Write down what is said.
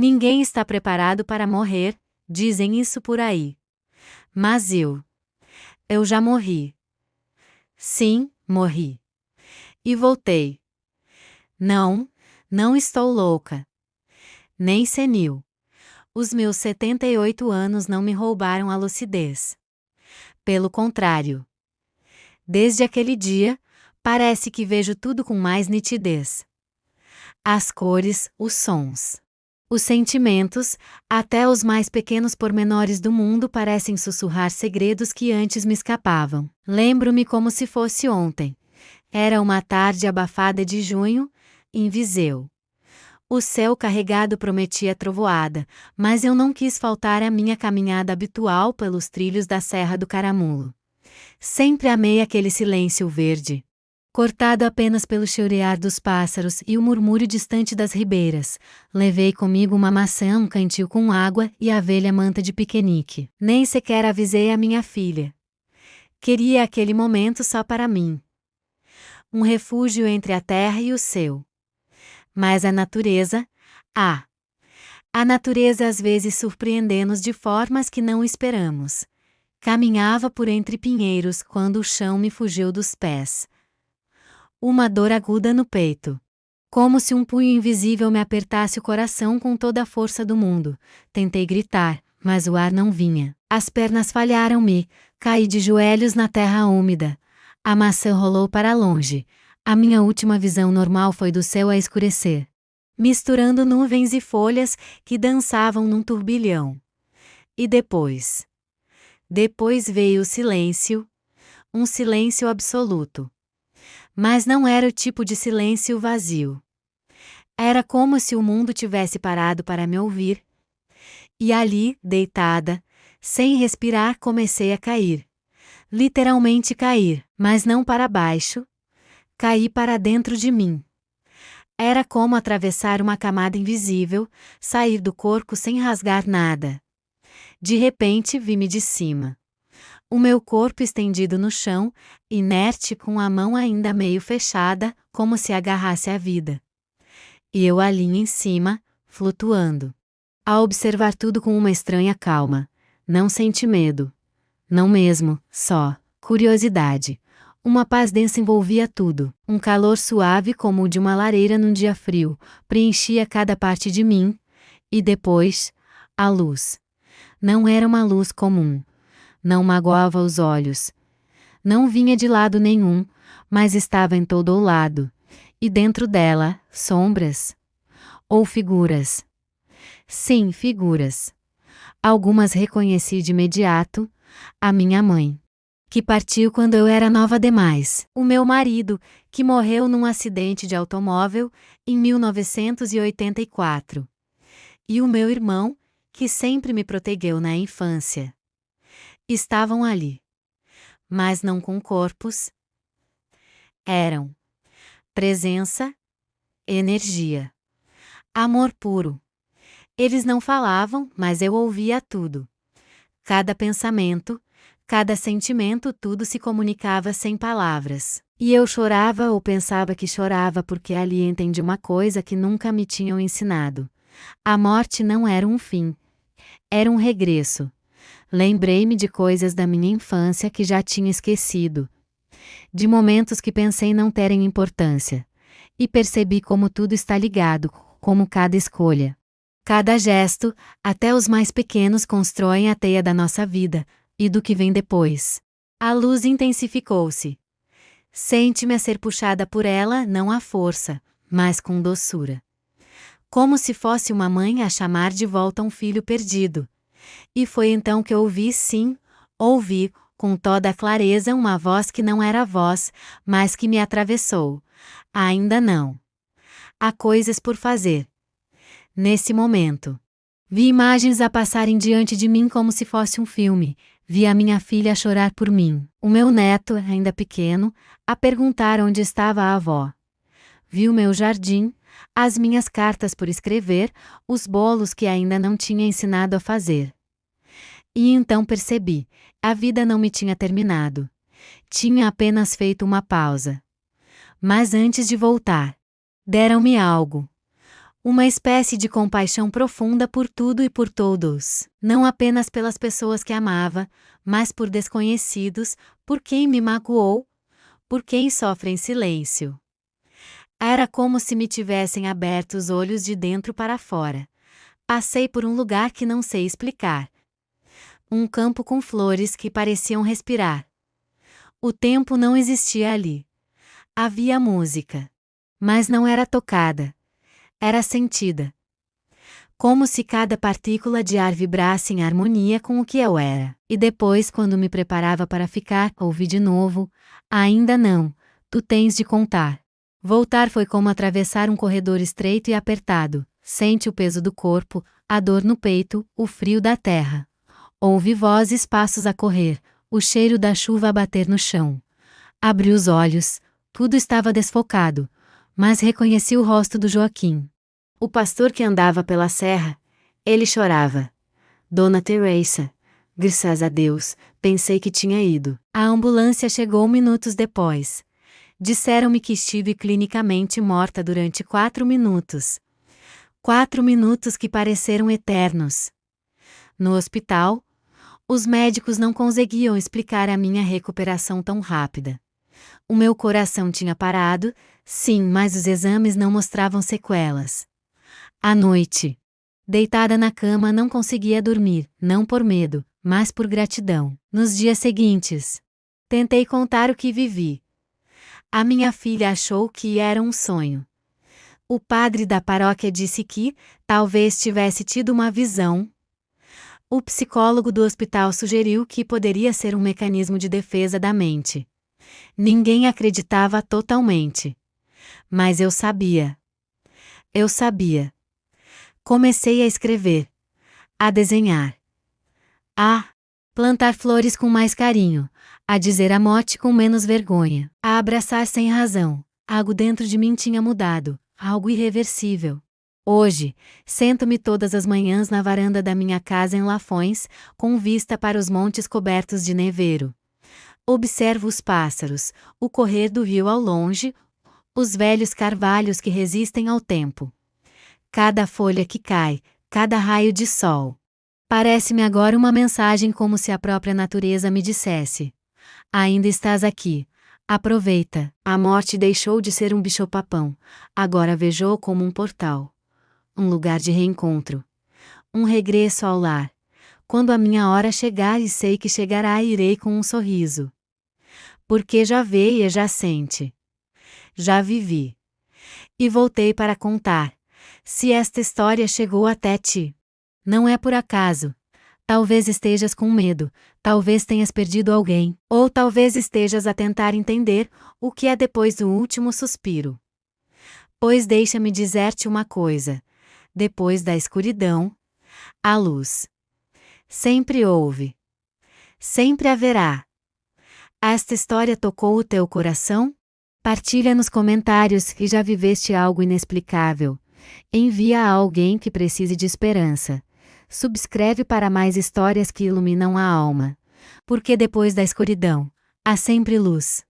Ninguém está preparado para morrer, dizem isso por aí. Mas eu já morri. Sim, morri. E voltei. Não, não estou louca. Nem senil. Os meus 78 anos não me roubaram a lucidez. Pelo contrário. Desde aquele dia, parece que vejo tudo com mais nitidez. As cores, os sons. Os sentimentos, até os mais pequenos pormenores do mundo parecem sussurrar segredos que antes me escapavam. Lembro-me como se fosse ontem. Era uma tarde abafada de junho, em Viseu. O céu carregado prometia trovoada, mas eu não quis faltar à minha caminhada habitual pelos trilhos da Serra do Caramulo. Sempre amei aquele silêncio verde, cortado apenas pelo cheirear dos pássaros e o murmúrio distante das ribeiras. Levei comigo uma maçã, um cantil com água e a velha manta de piquenique. Nem sequer avisei a minha filha. Queria aquele momento só para mim. Um refúgio entre a terra e o céu. Mas a natureza, a natureza às vezes surpreende-nos de formas que não esperamos. Caminhava por entre pinheiros quando o chão me fugiu dos pés. Uma dor aguda no peito. Como se um punho invisível me apertasse o coração com toda a força do mundo. Tentei gritar, mas o ar não vinha. As pernas falharam-me, caí de joelhos na terra úmida. A maçã rolou para longe. A minha última visão normal foi do céu a escurecer, misturando nuvens e folhas que dançavam num turbilhão. E depois veio o silêncio, um silêncio absoluto. Mas não era o tipo de silêncio vazio. Era como se o mundo tivesse parado para me ouvir. E ali, deitada, sem respirar, comecei a cair. Literalmente cair, mas não para baixo. Caí para dentro de mim. Era como atravessar uma camada invisível, sair do corpo sem rasgar nada. De repente vi-me de cima. O meu corpo estendido no chão, inerte com a mão ainda meio fechada, como se agarrasse à vida. E eu ali em cima, flutuando. A observar tudo com uma estranha calma. Não senti medo. Não mesmo, só curiosidade. Uma paz densa envolvia tudo. Um calor suave como o de uma lareira num dia frio, preenchia cada parte de mim. E depois, a luz. Não era uma luz comum. Não magoava os olhos. Não vinha de lado nenhum, mas estava em todo o lado. E dentro dela, sombras. Ou figuras. Sim, figuras. Algumas reconheci de imediato. A minha mãe, que partiu quando eu era nova demais. O meu marido, que morreu num acidente de automóvel, em 1984. E o meu irmão, que sempre me protegeu na infância. Estavam ali. Mas não com corpos. Eram presença, energia, amor puro. Eles não falavam, mas eu ouvia tudo. Cada pensamento, cada sentimento, tudo se comunicava sem palavras. E eu chorava ou pensava que chorava porque ali entendi uma coisa que nunca me tinham ensinado. A morte não era um fim. Era um regresso. Lembrei-me de coisas da minha infância que já tinha esquecido. De momentos que pensei não terem importância. E percebi como tudo está ligado, como cada escolha. Cada gesto, até os mais pequenos, constroem a teia da nossa vida, e do que vem depois. A luz intensificou-se. Sente-me a ser puxada por ela, não à força, mas com doçura. Como se fosse uma mãe a chamar de volta um filho perdido. E foi então que ouvi, sim, ouvi, com toda a clareza, uma voz que não era voz, mas que me atravessou. Ainda não. Há coisas por fazer. Nesse momento, vi imagens a passarem diante de mim como se fosse um filme. Vi a minha filha a chorar por mim, o meu neto, ainda pequeno, a perguntar onde estava a avó. Vi o meu jardim, as minhas cartas por escrever, os bolos que ainda não tinha ensinado a fazer. E então percebi, a vida não me tinha terminado. Tinha apenas feito uma pausa. Mas antes de voltar, deram-me algo. Uma espécie de compaixão profunda por tudo e por todos, não apenas pelas pessoas que amava, mas por desconhecidos, por quem me magoou, por quem sofre em silêncio. Era como se me tivessem aberto os olhos de dentro para fora. Passei por um lugar que não sei explicar. Um campo com flores que pareciam respirar. O tempo não existia ali. Havia música. Mas não era tocada. Era sentida. Como se cada partícula de ar vibrasse em harmonia com o que eu era. E depois, quando me preparava para ficar, ouvi de novo: ainda não, tu tens de contar. Voltar foi como atravessar um corredor estreito e apertado. Sente o peso do corpo, a dor no peito, o frio da terra. Ouve vozes, passos a correr, o cheiro da chuva a bater no chão. Abri os olhos, tudo estava desfocado, mas reconheci o rosto do Joaquim. O pastor que andava pela serra. Ele chorava. Dona Teresa, graças a Deus, pensei que tinha ido. A ambulância chegou minutos depois. Disseram-me que estive clinicamente morta durante 4 minutos. 4 minutos que pareceram eternos. No hospital, os médicos não conseguiam explicar a minha recuperação tão rápida. O meu coração tinha parado, sim, mas os exames não mostravam sequelas. À noite, deitada na cama, não conseguia dormir, não por medo, mas por gratidão. Nos dias seguintes, tentei contar o que vivi. A minha filha achou que era um sonho. O padre da paróquia disse que, talvez tivesse tido uma visão. O psicólogo do hospital sugeriu que poderia ser um mecanismo de defesa da mente. Ninguém acreditava totalmente. Mas eu sabia. Eu sabia. Comecei a escrever. A desenhar. A plantar flores com mais carinho. A dizer a morte com menos vergonha. A abraçar sem razão. Algo dentro de mim tinha mudado. Algo irreversível. Hoje, sento-me todas as manhãs na varanda da minha casa em Lafões, com vista para os montes cobertos de neveiro. Observo os pássaros, o correr do rio ao longe, os velhos carvalhos que resistem ao tempo. Cada folha que cai, cada raio de sol. Parece-me agora uma mensagem, como se a própria natureza me dissesse: ainda estás aqui. Aproveita. A morte deixou de ser um bicho-papão. Agora vejo-o como um portal. Um lugar de reencontro. Um regresso ao lar. Quando a minha hora chegar, e sei que chegará, irei com um sorriso. Porque já veio e já sente. Já vivi. E voltei para contar. Se esta história chegou até ti, não é por acaso. Talvez estejas com medo, talvez tenhas perdido alguém, ou talvez estejas a tentar entender o que é depois do último suspiro. Pois deixa-me dizer-te uma coisa: depois da escuridão, a luz. Sempre houve. Sempre haverá. Esta história tocou o teu coração? Partilha nos comentários se já viveste algo inexplicável. Envia a alguém que precise de esperança. Subscreve para mais histórias que iluminam a alma. Porque depois da escuridão, há sempre luz.